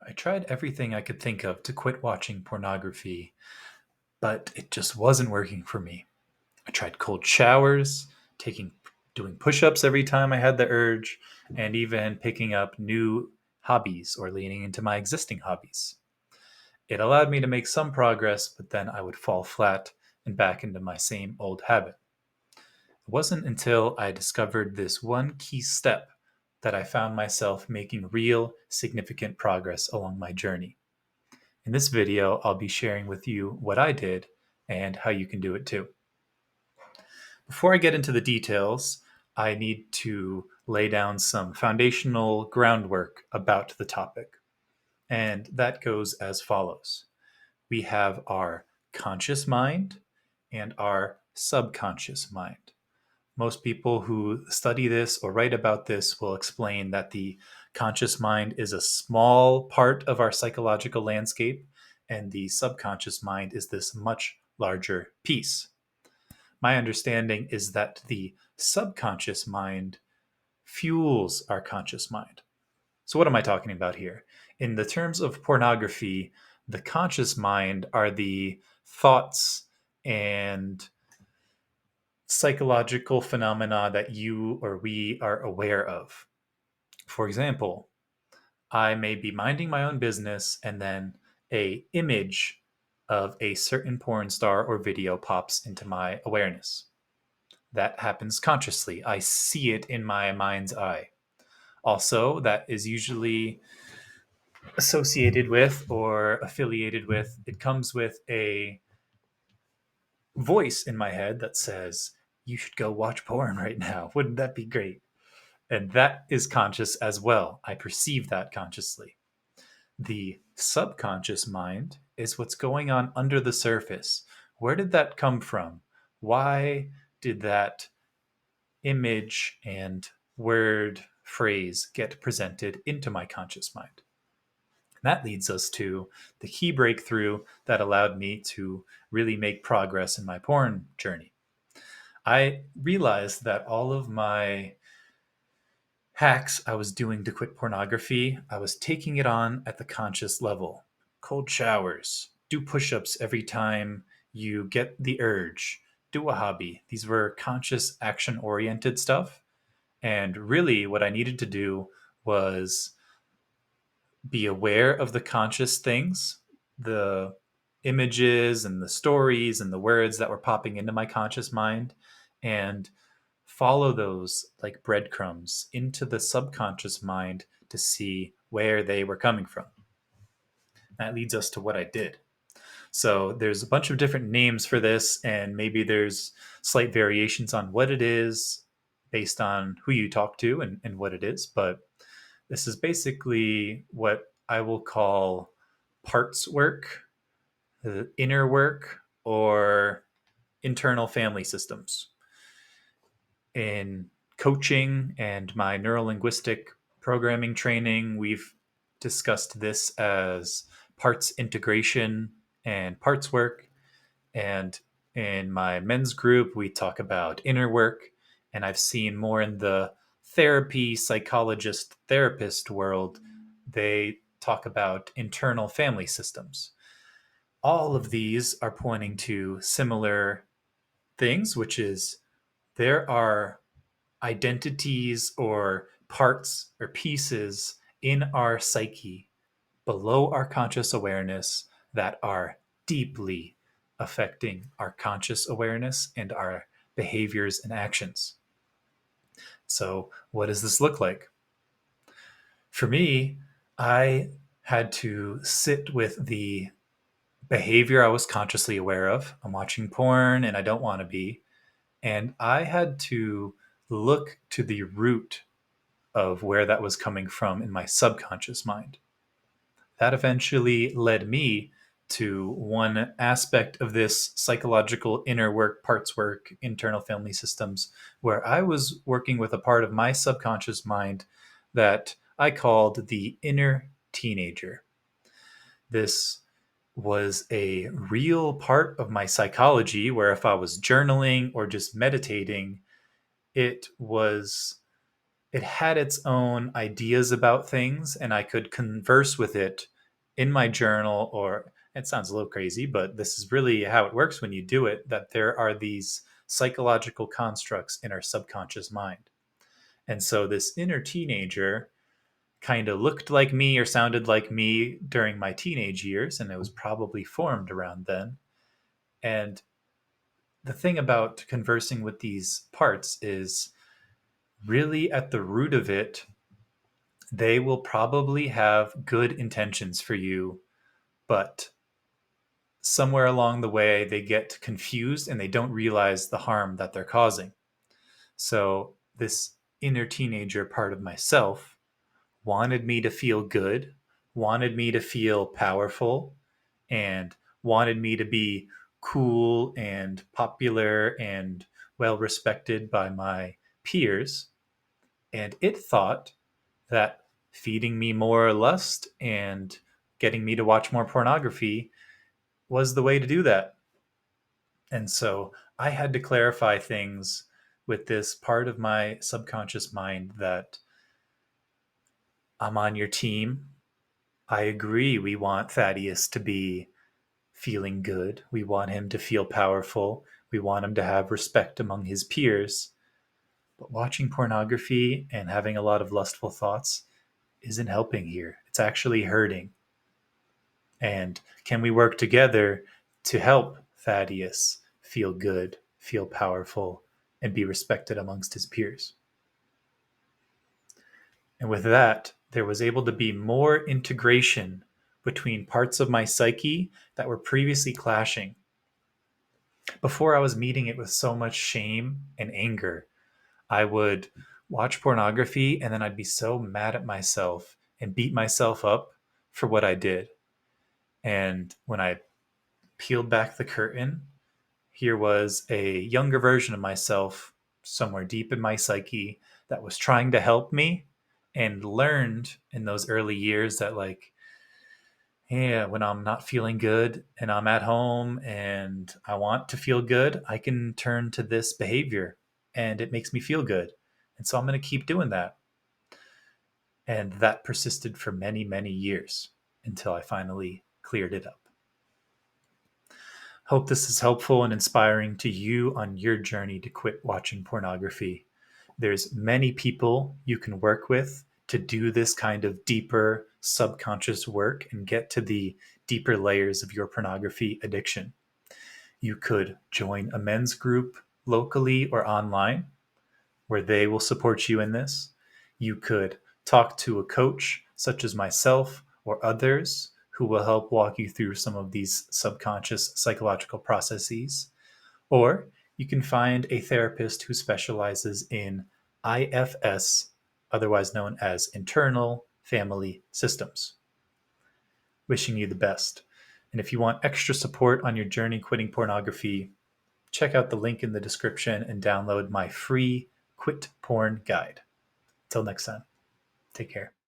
I tried everything I could think of to quit watching pornography, but it just wasn't working for me. I tried cold showers, taking doing push-ups every time I had the urge, and even picking up new hobbies or leaning into my existing hobbies. It allowed me to make some progress, but then I would fall flat and back into my same old habit. It wasn't until I discovered this one key step that I found myself making real, significant progress along my journey. In this video, I'll be sharing with you what I did and how you can do it too. Before I get into the details, I need to lay down some foundational groundwork about the topic. And that goes as follows. We have our conscious mind and our subconscious mind. Most people who study this or write about this will explain that the conscious mind is a small part of our psychological landscape, and the subconscious mind is this much larger piece. My understanding is that the subconscious mind fuels our conscious mind. So, what am I talking about here? In the terms of pornography, the conscious mind are the thoughts and psychological phenomena that you or we are aware of. For example, I may be minding my own business and then a image of a certain porn star or video pops into my awareness. That happens consciously. I see it in my mind's eye. Also, that is usually associated with or affiliated with, it comes with a voice in my head that says, you should go watch porn right now. Wouldn't that be great? And that is conscious as well. I perceive that consciously. The subconscious mind is what's going on under the surface. Where did that come from? Why did that image and word phrase get presented into my conscious mind? That leads us to the key breakthrough that allowed me to really make progress in my porn journey. I realized that all of my hacks I was doing to quit pornography, I was taking it on at the conscious level. Cold showers, do push ups every time you get the urge, do a hobby. These were conscious action oriented stuff. And really, what I needed to do was be aware of the conscious things, the images and the stories and the words that were popping into my conscious mind, and follow those like breadcrumbs into the subconscious mind to see where they were coming from. That leads us to what I did. So there's a bunch of different names for this, and maybe there's slight variations on what it is based on who you talk to and what it is. But this is basically what I will call parts work, inner work, or internal family systems. In coaching and my neurolinguistic programming training, we've discussed this as parts integration and parts work. And in my men's group, we talk about inner work. And I've seen more in the therapy, psychologist, therapist world, they talk about internal family systems. All of these are pointing to similar things, which is there are identities or parts or pieces in our psyche below our conscious awareness that are deeply affecting our conscious awareness and our behaviors and actions. So, what does this look like? For me, I had to sit with the behavior I was consciously aware of. I'm watching porn and I don't want to be. And I had to look to the root of where that was coming from in my subconscious mind. That eventually led me to one aspect of this psychological inner work, parts work, internal family systems, where I was working with a part of my subconscious mind that I called the inner teenager. This was a real part of my psychology where if I was journaling or just meditating, it was it had its own ideas about things and I could converse with it in my journal, or it sounds a little crazy, but this is really how it works when you do it, that there are these psychological constructs in our subconscious mind. And so this inner teenager kind of looked like me or sounded like me during my teenage years, and it was probably formed around then. And the thing about conversing with these parts is really at the root of it, they will probably have good intentions for you, but somewhere along the way, they get confused and they don't realize the harm that they're causing. So, this inner teenager part of myself wanted me to feel good, wanted me to feel powerful, and wanted me to be cool and popular and well respected by my peers. And it thought that feeding me more lust and getting me to watch more pornography was the way to do that. And so I had to clarify things with this part of my subconscious mind that I'm on your team. I agree. We want Thaddeus to be feeling good. We want him to feel powerful. We want him to have respect among his peers. But watching pornography and having a lot of lustful thoughts isn't helping here. It's actually hurting. And can we work together to help Thaddeus feel good, feel powerful, and be respected amongst his peers? And with that, there was able to be more integration between parts of my psyche that were previously clashing. Before, I was meeting it with so much shame and anger. I would watch pornography and then I'd be so mad at myself and beat myself up for what I did. And when I peeled back the curtain, here was a younger version of myself somewhere deep in my psyche that was trying to help me and learned in those early years that, like, yeah, when I'm not feeling good and I'm at home and I want to feel good, I can turn to this behavior and it makes me feel good. And so I'm going to keep doing that. And that persisted for many, many years until I finally cleared it up. Hope this is helpful and inspiring to you on your journey to quit watching pornography. There's many people you can work with to do this kind of deeper subconscious work and get to the deeper layers of your pornography addiction. You could join a men's group locally or online where they will support you in this. You could talk to a coach such as myself or others who will help walk you through some of these subconscious psychological processes. Or you can find a therapist who specializes in IFS, otherwise known as internal family systems. Wishing you the best. And if you want extra support on your journey quitting pornography, check out the link in the description and download my free Quit Porn Guide. Till next time, take care.